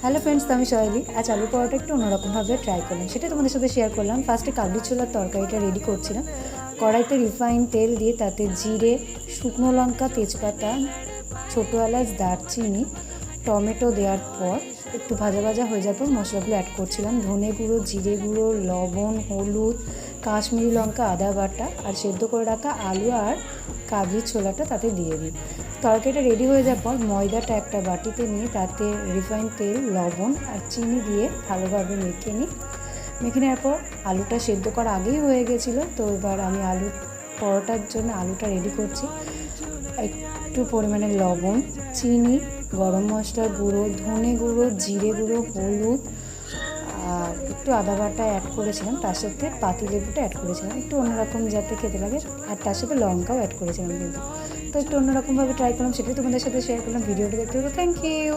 Hello friends, তো আমি সহেলি। আজ আলু পরোটা একটু অন্যরকমভাবে ট্রাই করলাম, সেটা তোমাদের সাথে শেয়ার করলাম। ফার্স্টে কাবলি ছোলার তরকারিটা রেডি করছিলাম। কড়াইতে রিফাইন তেল দিয়ে তাতে জিরে, শুকনো লঙ্কা, তেজপাতা, ছোটো এলাচ, দারচিনি, টমেটো দেওয়ার পর একটু ভাজা ভাজা হয়ে যাওয়ার পর মশলাগুলো অ্যাড করছিলাম। ধনে গুঁড়ো, জিরে গুঁড়ো, লবণ, হলুদ, কাশ্মীরি লঙ্কা, আদা বাটা আর সেদ্ধ করে রাখা আলু আর কাবলি ছোলাটা তাতে দিয়ে দিই। তরকারিটা রেডি হয়ে যাওয়ার পর ময়দাটা একটা বাটিতে নিয়ে তাতে রিফাইন তেল, লবণ আর চিনি দিয়ে ভালোভাবে মেখে নিই। মেখে নেওয়ার পর আলুটা সেদ্ধ করা আগেই হয়ে গেছিলো, তো এবার আমি আলু পরোটার জন্য আলুটা রেডি করছি। একটু পরিমাণে লবণ, চিনি, গরম মশলার গুঁড়ো, ধনে গুঁড়ো, জিরে গুঁড়ো, হলুদ আর একটু আদা বাটা অ্যাড করেছিলাম। তার সাথে পাতিলেবুটা অ্যাড করেছিলাম একটু অন্যরকম যাতে খেতে লাগে, আর তার সাথে লঙ্কাও অ্যাড করেছিলাম কিন্তু। তো একটু অন্যরকমভাবে ট্রাই করলাম, সেটাই তোমাদের সাথে শেয়ার করলাম। ভিডিওটা দেখতে হবে। Thank you.